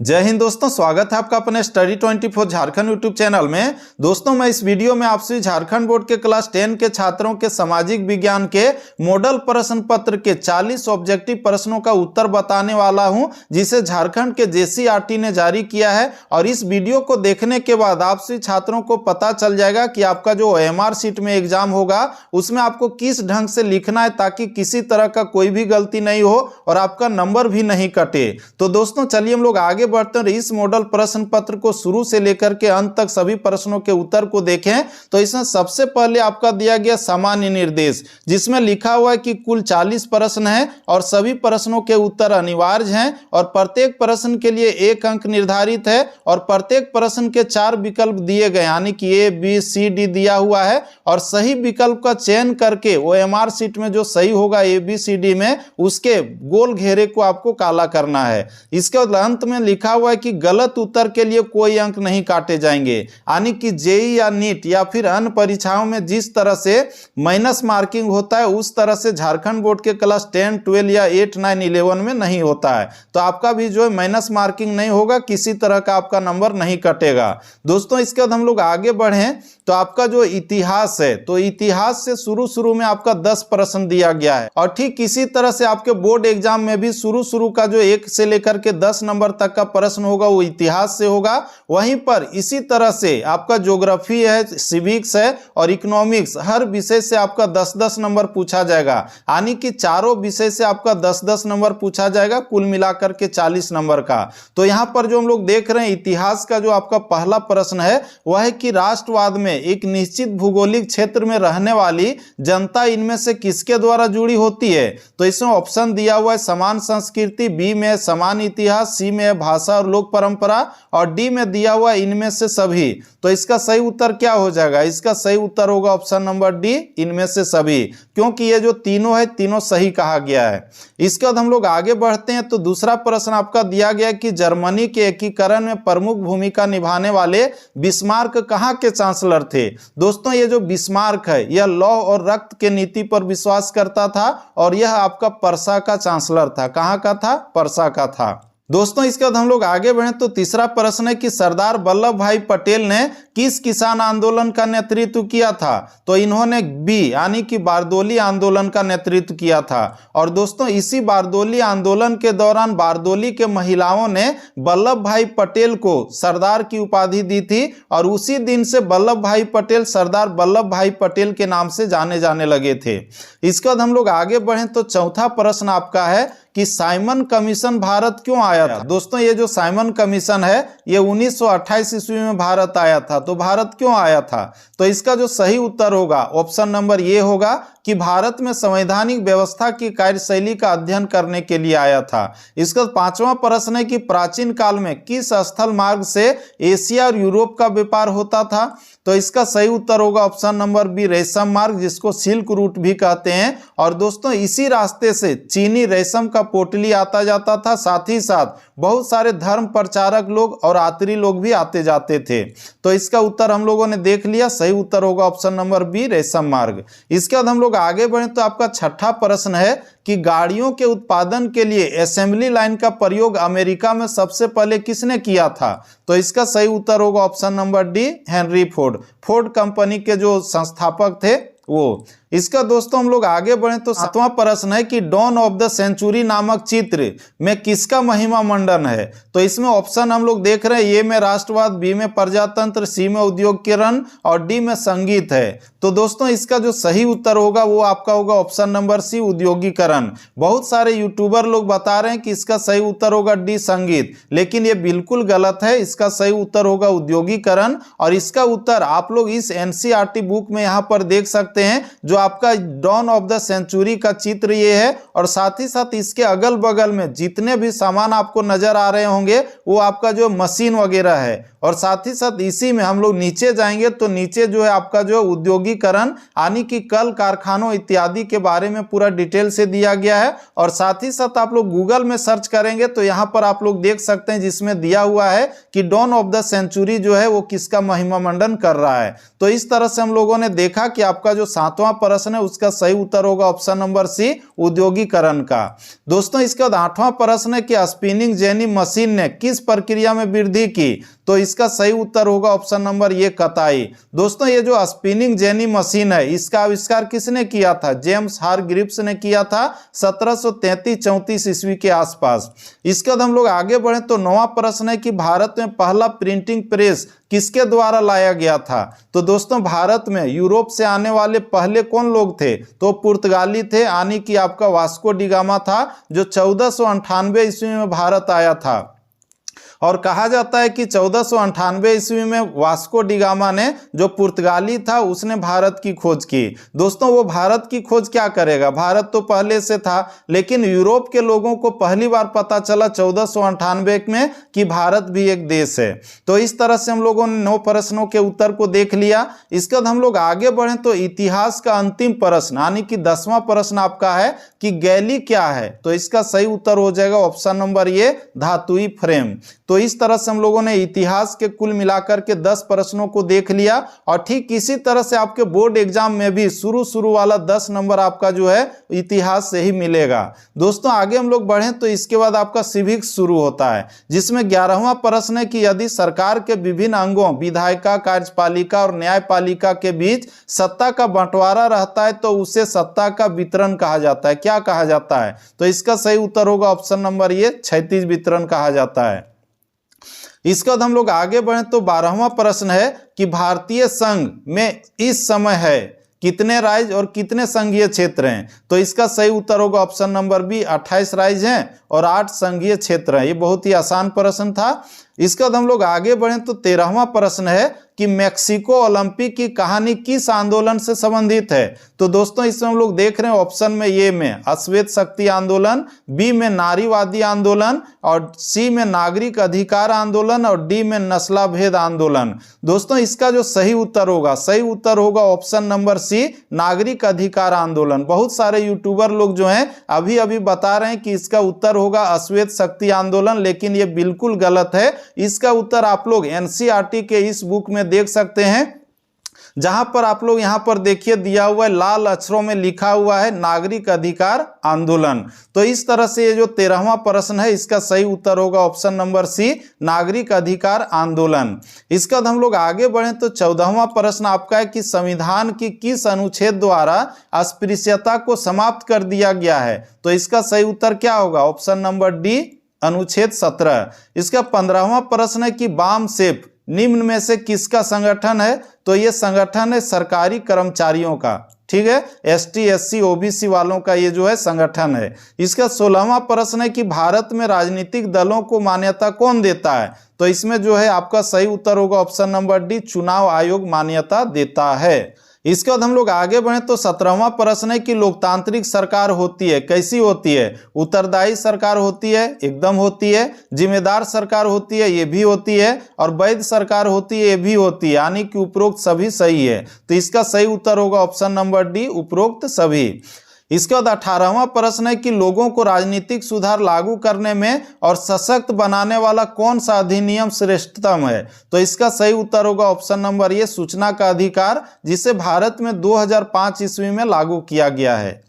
जय हिंद दोस्तों, स्वागत है आपका अपने स्टडी 24 झारखंड यूट्यूब चैनल में। दोस्तों, मैं इस वीडियो में आपसे झारखंड बोर्ड के क्लास 10 के छात्रों के सामाजिक विज्ञान के मॉडल प्रश्न पत्र के 40 ऑब्जेक्टिव प्रश्नों का उत्तर बताने वाला हूं, जिसे झारखंड के जेसीईआरटी ने जारी किया है। और इस वीडियो को देखने के बाद आपसे छात्रों को पता चल जाएगा कि आपका जो ओएमआर शीट में एग्जाम होगा उसमें आपको किस ढंग से लिखना है, ताकि किसी तरह का कोई भी गलती नहीं हो और आपका नंबर भी नहीं कटे। तो दोस्तों, चलिए हम लोग आगे बढ़ते हैं। इस मॉडल प्रश्न पत्र को शुरू से लेकर के अंत तक सभी प्रश्नों के उत्तर को देखें तो इसमें सबसे पहले आपका दिया गया सामान्य निर्देश, जिसमें लिखा हुआ है कि कुल 40 प्रश्न हैं और सभी प्रश्नों के उत्तर अनिवार्य हैं और प्रत्येक प्रश्न के लिए 1 अंक निर्धारित है और प्रत्येक प्रश्न के 4 विकल्प दिए गए, यानी कि ए बी सी डी दिया हुआ है और सही विकल्प का चयन करके ओएमआर शीट में जो सही होगा ए बी सी डी में, उसके गोल घेरे को आपको काला करना है। इसके अंत में लिखा हुआ है कि गलत उत्तर के लिए कोई अंक नहीं काटे जाएंगे, यानी कि जेईई या नीट या फिर अन्य परीक्षाओं में जिस तरह से माइनस मार्किंग होता है उस तरह से झारखंड बोर्ड के क्लास 10, 12 या 8, 9, 11 में नहीं होता है। तो आपका भी जो है माइनस मार्किंग नहीं होगा, किसी तरह का आपका नंबर नहीं कटेगा। दोस्तों, इसके बाद हम लोग आगे बढ़ें तो आपका जो इतिहास है, तो इतिहास से शुरू में आपका 10 प्रश्न दिया गया है और ठीक इसी तरह से आपके बोर्ड एग्जाम में भी शुरू का जो 1 से लेकर के 10 नंबर तक का प्रश्न होगा वो इतिहास से होगा। वहीं पर इसी तरह से आपका ज्योग्राफी है, सिविक्स है और इकोनॉमिक्स, हर विषय से आपका 10-10 नंबर पूछा जाएगा, यानी कि चारों विषय से आपका 10-10 नंबर पूछा जाएगा, कुल मिलाकर के 40 नंबर का। तो यहां पर जो हम लोग देख रहे हैं इतिहास का जो आपका पहला प्रश्न है वह है कि राष्ट्रवाद में एक निश्चित भौगोलिक क्षेत्र में रहने वाली जनता इनमें से किसके द्वारा जुड़ी होती है। तो इसमें ऑप्शन दिया हुआ है समान संस्कृति, बी में समान इतिहास, सी में भाषा और लोक परंपरा और डी में दिया हुआ इनमें से सभी। तो इसका सही उत्तर क्या हो जाएगा? इसका सही उत्तर होगा ऑप्शन नंबर डी, इनमें से सभी, क्योंकि ये जो तीनों है तीनों सही कहा गया है। इसके बाद हम लोग आगे बढ़ते हैं तो दूसरा प्रश्न आपका दिया गया कि जर्मनी के एकीकरण में प्रमुख भूमिका निभाने वाले बिस्मार्क कहाँ के चांसलर थे। दोस्तों, ये जो बिस्मार्क है यह लौह और रक्त के नीति पर विश्वास करता था और यह आपका पर्सा का चांसलर था। कहाँ का था? पर्सा का था। दोस्तों, इसके बाद हम लोग आगे बढ़े तो तीसरा प्रश्न है कि सरदार वल्लभ भाई पटेल ने किस किसान आंदोलन का नेतृत्व किया था। तो इन्होंने बी यानी कि बारदोली आंदोलन का नेतृत्व किया था। और दोस्तों, इसी बारदोली आंदोलन के दौरान बारदोली के महिलाओं ने वल्लभ भाई पटेल को सरदार की उपाधि दी थी और उसी दिन से वल्लभ भाई पटेल सरदार वल्लभ भाई पटेल के नाम से जाने लगे थे। इसके बाद हम लोग आगे बढ़े तो चौथा प्रश्न आपका है कि साइमन कमीशन भारत क्यों आया था। दोस्तों, ये जो साइमन कमीशन है ये 1928 ईस्वी में भारत आया था। तो भारत क्यों आया था? तो इसका जो सही उत्तर होगा ऑप्शन नंबर ये होगा कि भारत में संवैधानिक व्यवस्था की कार्यशैली का अध्ययन करने के लिए आया था। इसका पांचवा प्रश्न है कि प्राचीन काल में किस स्थल मार्ग से एशिया और यूरोप का व्यापार होता था। तो इसका सही उत्तर होगा ऑप्शन नंबर बी, रेशम मार्ग, जिसको सिल्क रूट भी कहते हैं। और दोस्तों, इसी रास्ते से चीनी रेशम का पोटली आता जाता था, साथ ही साथ बहुत सारे धर्म प्रचारक लोग और यात्री लोग भी आते जाते थे। तो इसका उत्तर हम लोगों ने देख लिया, सही उत्तर होगा ऑप्शन नंबर बी, रेशम मार्ग। इसके बाद हम लोग आगे बढ़े तो आपका छठा प्रश्न है कि गाड़ियों के उत्पादन के लिए असेंबली लाइन का प्रयोग अमेरिका में सबसे पहले किसने किया था। तो इसका सही उत्तर होगा option number D, Henry Ford. Ford company के जो संस्थापक थे वो। इसका दोस्तों हम लोग आगे बढ़े तो सातवां प्रश्न है कि डॉन ऑफ द सेंचुरी नामक चित्र में किसका महिमा मंडन है। तो इसमें ऑप्शन हम लोग देख रहे हैं, ए में राष्ट्रवाद, बी में प्रजातंत्र, सी में उद्योगीकरण और डी में संगीत है। तो दोस्तों, इसका जो सही उत्तर होगा वो आपका होगा ऑप्शन नंबर सी, उद्योगीकरण। बहुत सारे यूट्यूबर लोग बता रहे हैं कि इसका सही उत्तर होगा डी, संगीत, लेकिन ये बिल्कुल गलत है। इसका सही उत्तर होगा उद्योगीकरण। और इसका उत्तर आप लोग इस एनसीईआरटी बुक में यहाँ पर देख सकते हैं, जो आपका डॉन ऑफ द सेंचुरी का चित्र ये है। और साथ ही साथ इसके अगल बगल में जितने भी सामान आपको नजर आ रहे होंगे वो आपका जो मशीन वगैरह है। और साथ ही साथ इसी में हम लोग नीचे जाएंगे तो नीचे जो है आपका जो उद्योगीकरण यानी कि कल कारखानों इत्यादि के बारे में पूरा डिटेल से दिया गया है। और साथ ही साथ आप लोग गूगल में सर्च करेंगे तो यहाँ पर आप लोग देख सकते हैं जिसमें दिया हुआ है कि डॉन ऑफ द सेंचुरी जो है वो किसका महिमा मंडन कर रहा है। तो इस तरह से हम लोगों ने देखा कि आपका जो सातवां प्रश्न है उसका सही उत्तर होगा ऑप्शन नंबर सी, औद्योगिकरण का। दोस्तों इसके बाद 8वां प्रश्न है कि स्पिनिंग जेनी मशीन ने किस प्रक्रिया में वृद्धि की, तो इसका सही उत्तर होगा ऑप्शन नंबर ए, कताई। दोस्तों ये जो स्पिनिंग जेनी मशीन है इसका आविष्कार किसने किया था, जेम्स हारग्रीव्स ने किया था 1733-34 ईस्वी के आसपास। इसके बाद हम लोग आगे बढ़े तो 9वां प्रश्न है कि भारत में पहला प्रिंटिंग प्रेस किसके द्वारा लाया गया था। तो दोस्तों भारत में यूरोप से आने वाले पहले कौन लोग थे, तो पुर्तगाली थे, यानी कि आपका वास्को डी गामा था, जो 1498 ईस्वी में भारत आया था। और कहा जाता है कि 1498 ईस्वी में वास्को डी गामा ने, जो पुर्तगाली था, उसने भारत की खोज की। दोस्तों वो भारत की खोज क्या करेगा, भारत तो पहले से था, लेकिन यूरोप के लोगों को पहली बार पता चला 1498 में कि भारत भी एक देश है। तो इस तरह से हम लोगों ने 9 प्रश्नों के उत्तर को देख लिया। इसके बाद हम लोग आगे बढ़े तो इतिहास का अंतिम प्रश्न यानी कि 10वां प्रश्न आपका है कि गैली क्या है, तो इसका सही उत्तर हो जाएगा ऑप्शन नंबर ए, धातुई फ्रेम। तो इस तरह से हम लोगों ने इतिहास के कुल मिलाकर के 10 प्रश्नों को देख लिया। और ठीक इसी तरह से आपके बोर्ड एग्जाम में भी शुरू वाला 10 नंबर आपका जो है इतिहास से ही मिलेगा। दोस्तों आगे हम लोग बढ़ें तो इसके बाद आपका सिविक्स शुरू होता है, जिसमें 11वां प्रश्न है कि यदि सरकार के विभिन्न अंगों विधायिका, कार्यपालिका और न्यायपालिका के बीच सत्ता का बंटवारा रहता है तो उसे सत्ता का वितरण कहा जाता है। क्या कहा जाता है, तो इसका सही उत्तर होगा ऑप्शन नंबर ए, क्षैतिज वितरण कहा जाता है। इसके बाद हम लोग आगे बढ़े तो 12वां प्रश्न है कि भारतीय संघ में इस समय है कितने राज्य और कितने संघीय क्षेत्र हैं, तो इसका सही उत्तर होगा ऑप्शन नंबर बी, 28 राज्य हैं और 8 संघीय क्षेत्र हैं। ये बहुत ही आसान प्रश्न था। इसके बाद हम लोग आगे बढ़े तो 13वां प्रश्न है कि मैक्सिको ओलंपिक की कहानी किस आंदोलन से संबंधित है। तो दोस्तों इसमें हम लोग देख रहे हैं ऑप्शन में ए में अश्वेत शक्ति आंदोलन, बी में नारीवादी आंदोलन और सी में नागरिक अधिकार आंदोलन और डी में नस्लाभेद आंदोलन। दोस्तों इसका जो सही उत्तर होगा ऑप्शन नंबर सी, नागरिक अधिकार आंदोलन। बहुत सारे यूट्यूबर लोग जो हैं अभी अभी बता रहे हैं कि इसका उत्तर होगा अश्वेत शक्ति आंदोलन, लेकिन ये बिल्कुल गलत है। इसका उत्तर आप लोग एनसीईआरटी के इस बुक में देख सकते हैं, जहां पर आप लोग यहां पर देखिए दिया हुआ है, लाल अक्षरों में लिखा हुआ है नागरिक अधिकार आंदोलन। तो इस तरह से ये जो 13वां प्रश्न है इसका सही उत्तर होगा ऑप्शन नंबर सी, नागरिक अधिकार आंदोलन। इसका हम लोग आगे बढ़े तो 14वां प्रश्न आपका है कि संविधान की किस अनुच्छेद द्वारा अस्पृश्यता को समाप्त कर दिया गया है, तो इसका सही उत्तर क्या होगा, ऑप्शन नंबर डी, अनुच्छेद 17। इसका 15वां प्रश्न है कि बामसेफ निम्न में से किसका संगठन है, तो ये संगठन है सरकारी कर्मचारियों का, ठीक है, एसटी एससी ओबीसी वालों का ये जो है संगठन है। इसका 16वां प्रश्न है कि भारत में राजनीतिक दलों को मान्यता कौन देता है, तो इसमें जो है आपका सही उत्तर होगा ऑप्शन नंबर डी, चुनाव आयोग मान्यता देता है। इसके बाद हम लोग आगे बढ़े तो 17वां प्रश्न है कि लोकतांत्रिक सरकार होती है, कैसी होती है, उत्तरदायी सरकार होती है, एकदम होती है, जिम्मेदार सरकार होती है, ये भी होती है, और वैध सरकार होती है, ये भी होती है, यानी कि उपरोक्त सभी सही है। तो इसका सही उत्तर होगा ऑप्शन नंबर डी, उपरोक्त सभी। इसके बाद 18वां प्रश्न है कि लोगों को राजनीतिक सुधार लागू करने में और सशक्त बनाने वाला कौन सा अधिनियम श्रेष्ठतम है, तो इसका सही उत्तर होगा ऑप्शन नंबर ए, सूचना का अधिकार, जिसे भारत में 2005 ईस्वी में लागू किया गया है।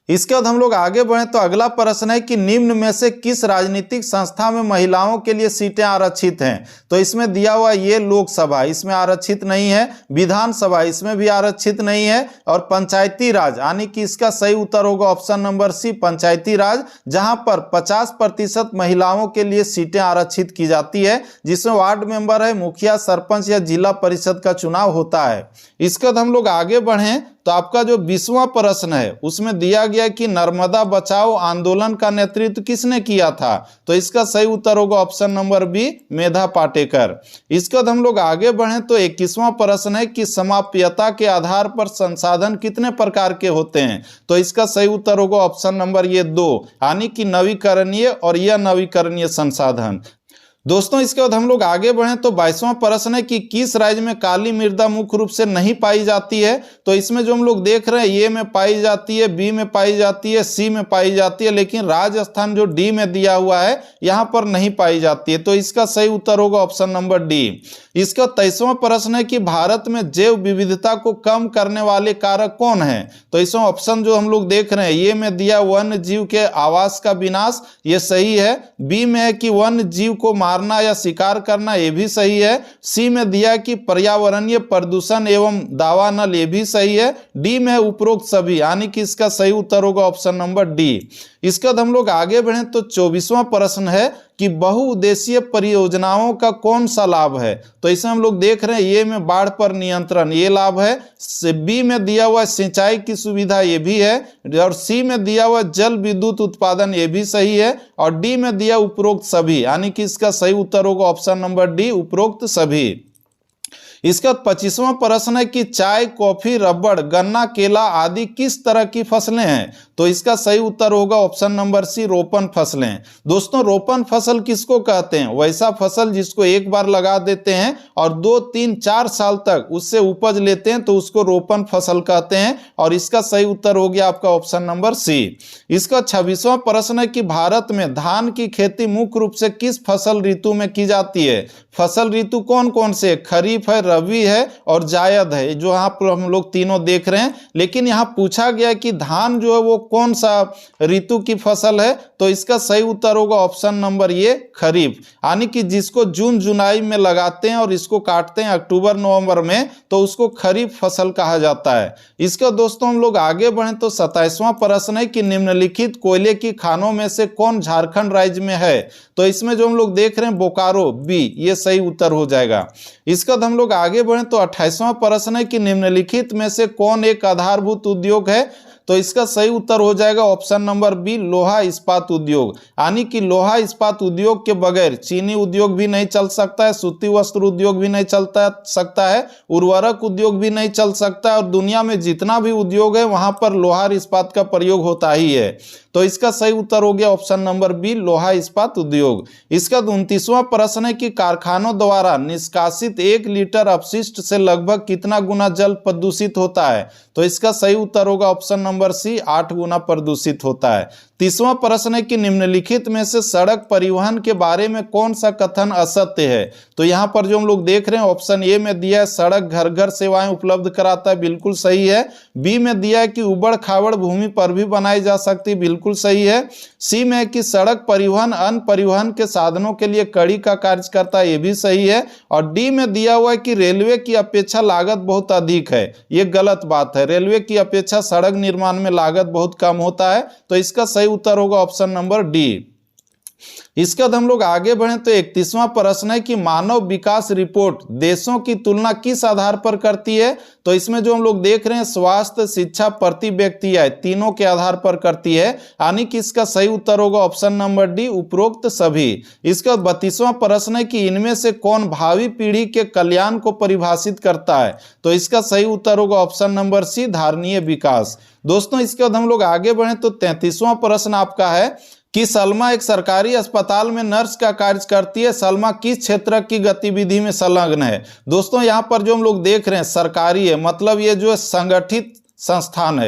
इसके बाद हम लोग आगे बढ़े तो अगला प्रश्न है कि निम्न में से किस राजनीतिक संस्था में महिलाओं के लिए सीटें आरक्षित हैं, तो इसमें दिया हुआ ये लोकसभा, इसमें आरक्षित नहीं है, विधानसभा, इसमें भी आरक्षित नहीं है, और पंचायती राज, यानी कि इसका सही उत्तर होगा ऑप्शन नंबर सी, पंचायती राज, जहां पर 50% महिलाओं के लिए सीटें आरक्षित की जाती है, जिसमें वार्ड मेंबर है, मुखिया, सरपंच या जिला परिषद का चुनाव होता है। इसके बाद हम लोग आगे बढ़ें तो आपका जो 20वां प्रश्न है उसमें दिया गया कि नर्मदा बचाओ आंदोलन का नेतृत्व किसने किया था, तो इसका सही उत्तर होगा ऑप्शन नंबर बी, मेधा पाटेकर। इसके बाद हम लोग आगे बढ़ें तो 21वां प्रश्न है कि समाप्यता के आधार पर संसाधन कितने प्रकार के होते हैं, तो इसका सही उत्तर होगा ऑप्शन नंबर ये 2, यानी कि नवीकरणीय और यह नवीकरणीय संसाधन। दोस्तों इसके बाद हम लोग आगे बढ़ें तो 22वां प्रश्न है कि किस राज्य में काली मृदा मुख्य रूप से नहीं पाई जाती है। तो इसमें जो हम लोग देख रहे हैं ए में पाई जाती है, बी में पाई जाती है, सी में पाई जाती है, लेकिन राजस्थान जो डी में दिया हुआ है यहां पर नहीं पाई जाती है। तो इसका सही उत्तर होगा ऑप्शन नंबर डी। इसका 23वां प्रश्न है कि भारत में जैव विविधता को कम करने वाले कारक कौन है। तो इसमें ऑप्शन जो हम लोग देख रहे हैं ए में दिया वन्य जीव के आवास का विनाश, ये सही है। बी में है कि वन्य जीव को मारना या शिकार करना, ये भी सही है। सी में दिया कि पर्यावरणीय प्रदूषण एवं दावानल, ये भी सही है। डी में उपरोक्त सभी, यानी कि इसका सही उत्तर होगा ऑप्शन नंबर डी। इसके बाद हम लोग आगे बढ़ें तो 24वां प्रश्न है कि बहुउद्देशीय परियोजनाओं का कौन सा लाभ है। तो इसमें हम लोग देख रहे हैं ए में बाढ़ पर नियंत्रण, ये लाभ है। बी में दिया हुआ सिंचाई की सुविधा, ये भी है। और सी में दिया हुआ जल विद्युत उत्पादन, ये भी सही है। और डी में दिया उपरोक्त सभी, यानी कि इसका सही उत्तर होगा ऑप्शन नंबर डी, उपरोक्त सभी। इसका 25वां प्रश्न है कि चाय, कॉफी, रबड़, गन्ना, केला आदि किस तरह की फसलें हैं। तो इसका सही उत्तर होगा ऑप्शन नंबर सी, रोपण फसलें। दोस्तों रोपण फसल किसको कहते हैं? वैसा फसल जिसको एक बार लगा देते हैं और 2, 3, 4 साल तक उससे उपज लेते हैं, तो उसको रोपण फसल कहते हैं। और इसका सही उत्तर हो गया आपका ऑप्शन नंबर सी। इसका 26वां प्रश्न है कि भारत में धान की खेती मुख्य रूप से किस फसल ऋतु में की जाती है। फसल ऋतु कौन कौन से? खरीफ है, रबी है और जायद है, जो यहाँ पर हम लोग तीनों देख रहे हैं। लेकिन यहाँ पूछा गया कि धान जो है वो कौन सा ऋतु की फसल है। तो इसका सही उत्तर होगा ऑप्शन नंबर ये, खरीफ, यानी कि जिसको जून जुलाई में लगाते हैं और इसको काटते हैं अक्टूबर नवंबर में, तो उसको खरीफ फसल कहा जाता है। इसका दोस्तों हम लोग आगे बढ़ें तो 27वां प्रश्न है कि निम्नलिखित कोयले की खानों में से कौन झारखंड राज्य में है। तो इसमें जो हम लोग देख रहे हैं बोकारो, बी, ये सही उत्तर हो जाएगा। इसका हम लोग आगे बढ़ें तो 28वां प्रश्न है कि निम्नलिखित में से कौन एक आधारभूत उद्योग है। तो इसका सही उत्तर हो जाएगा ऑप्शन नंबर बी, लोहा इस्पात उद्योग, यानी कि लोहा इस्पात उद्योग के बगैर चीनी उद्योग भी नहीं चल सकता है, सूती वस्त्र उद्योग भी नहीं चलता सकता है, उर्वरक उद्योग भी नहीं चल सकता है, और दुनिया में जितना भी उद्योग है वहां पर लोहा इस्पात का प्रयोग होता ही है। तो इसका सही उत्तर हो गया ऑप्शन नंबर बी, लोहा इस्पात उद्योग। इसका 29वां प्रश्न है कि कारखानों द्वारा निष्कासित 1 लीटर अपशिष्ट से लगभग कितना गुना जल प्रदूषित होता है। तो इसका सही उत्तर होगा ऑप्शन नंबर सी, 8 गुना प्रदूषित होता है। 30वां प्रश्न है कि निम्नलिखित में से सड़क परिवहन के बारे में कौन सा कथन असत्य है। तो यहाँ पर जो हम लोग देख रहे हैं ऑप्शन ए में दिया है सड़क घर घर सेवाएं उपलब्ध कराता है, बिल्कुल सही है। बी में दिया है कि उबड़ खाबड़ भूमि पर भी बनाई जा सकती, बिल्कुल सही है। सी में है कि सड़क परिवहन अन्य परिवहन के साधनों के लिए कड़ी का कार्य करता है, ये भी सही है। और डी में दिया हुआ है कि रेलवे की अपेक्षा लागत बहुत अधिक है, ये गलत बात है। रेलवे की अपेक्षा सड़क निर्माण में लागत बहुत कम होता है। तो इसका सही उत्तर होगा ऑप्शन नंबर डी। इसके बाद हम लोग आगे बढ़ें तो 31वां प्रश्न है कि मानव विकास रिपोर्ट देशों की तुलना किस आधार पर करती है। तो इसमें जो हम लोग देख रहे हैं स्वास्थ्य, शिक्षा, प्रति व्यक्ति आय, तीनों के आधार पर करती है, यानी कि इसका सही उत्तर होगा ऑप्शन नंबर डी, उपरोक्त सभी। इसका 32वां प्रश्न है कि इनमें से कौन भावी पीढ़ी के कल्याण को परिभाषित करता है। तो इसका सही उत्तर होगा ऑप्शन नंबर सी, धारणीय विकास। दोस्तों इसके बाद हम लोग आगे बढ़ें तो 33वां प्रश्न आपका है कि सलमा एक सरकारी अस्पताल में नर्स का कार्य करती है। सलमा किस क्षेत्र की गतिविधि में संलग्न है। दोस्तों यहाँ पर जो हम लोग देख रहे हैं सरकारी है, मतलब ये जो है संगठित संस्थान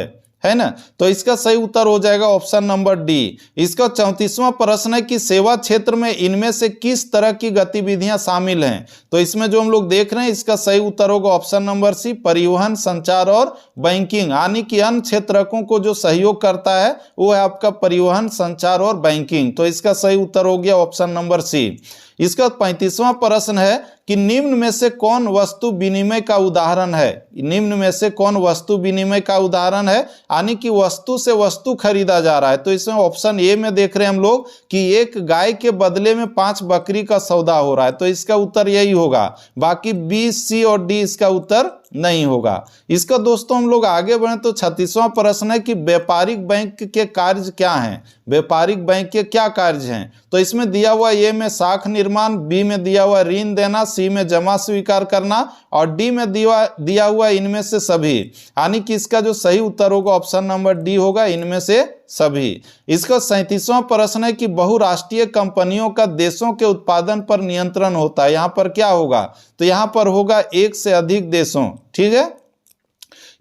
है ना। तो इसका सही उत्तर हो जाएगा ऑप्शन नंबर डी। इसका 34वां प्रश्न है कि सेवा क्षेत्र में इनमें से किस तरह की गतिविधियां शामिल हैं। तो इसमें जो हम लोग देख रहे हैं इसका सही उत्तर होगा ऑप्शन नंबर सी, परिवहन, संचार और बैंकिंग, यानी कि अन्य क्षेत्रकों को जो सहयोग करता है वो है आपका परिवहन, संचार और बैंकिंग। तो इसका सही उत्तर हो गया ऑप्शन नंबर सी। इसका 35वां प्रश्न है कि निम्न में से कौन वस्तु विनिमय का उदाहरण है। निम्न में से कौन वस्तु विनिमय का उदाहरण है, यानी कि वस्तु से वस्तु खरीदा जा रहा है। तो इसमें ऑप्शन ए में देख रहे हैं हम लोग कि 1 गाय के बदले में 5 बकरी का सौदा हो रहा है। तो इसका उत्तर यही होगा, बाकी बी, सी और डी इसका उत्तर नहीं होगा। इसका दोस्तों हम लोग आगे बढ़े तो 36वां प्रश्न है कि व्यापारिक बैंक के कार्य क्या हैं। व्यापारिक बैंक के क्या कार्य हैं। तो इसमें दिया हुआ ए में साख निर्माण, बी में दिया हुआ ऋण देना, सी में जमा स्वीकार करना और डी में दिया हुआ इनमें से सभी, यानी कि इसका जो सही उत्तर होगा ऑप्शन नंबर डी होगा, इनमें से सभी। इसका 37वां प्रश्न है कि बहुराष्ट्रीय कंपनियों का देशों के उत्पादन पर नियंत्रण होता है। यहाँ पर क्या होगा? तो यहाँ पर होगा एक से अधिक देशों। ठीक है।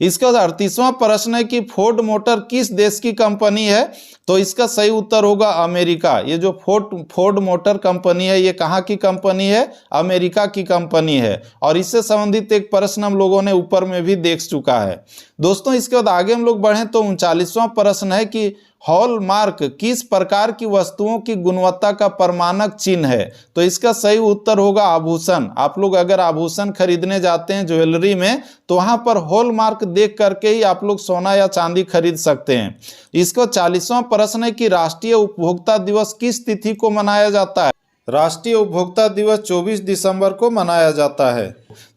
इसका 38वां प्रश्न है कि फोर्ड मोटर किस देश की कंपनी है? तो इसका सही उत्तर होगा अमेरिका। ये जो फोर्ड मोटर कंपनी है, ये कहाँ की कंपनी है? अमेरिका की कंपनी है। और इससे संबंधित एक प्रश्न हम लोगों ने ऊपर में भी देख चुका है। दोस्तों इसके बाद आगे हम लोग बढ़ें तो 39वां प्रश्न है कि हॉलमार्क किस प्रकार की वस्तुओं की गुणवत्ता का प्रमाणक चिन्ह है? तो इसका सही उत्तर होगा आभूषण। आप लोग अगर आभूषण खरीदने जाते हैं ज्वेलरी में, तो वहां पर हॉलमार्क देख करके ही आप लोग सोना या चांदी खरीद सकते हैं। इसका 40वां प्रश्न है कि राष्ट्रीय उपभोक्ता दिवस किस तिथि को मनाया जाता है? राष्ट्रीय उपभोक्ता दिवस 24 दिसंबर को मनाया जाता है।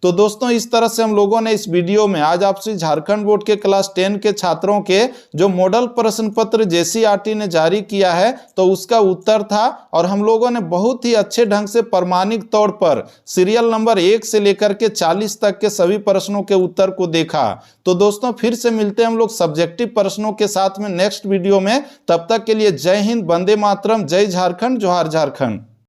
तो दोस्तों इस तरह से हम लोगों ने इस वीडियो में आज आपसे झारखंड बोर्ड के क्लास 10 के छात्रों के जो मॉडल प्रश्न पत्र जेसीईआरटी ने जारी किया है, तो उसका उत्तर था। और हम लोगों ने बहुत ही अच्छे ढंग से प्रमाणिक तौर पर सीरियल नंबर 1 से लेकर के 40 तक के सभी प्रश्नों के उत्तर को देखा। तो दोस्तों फिर से मिलते हैं हम लोग सब्जेक्टिव प्रश्नों के साथ में नेक्स्ट वीडियो में। तब तक के लिए जय हिंद, वंदे मातरम, जय झारखंड, जोहार झारखंड।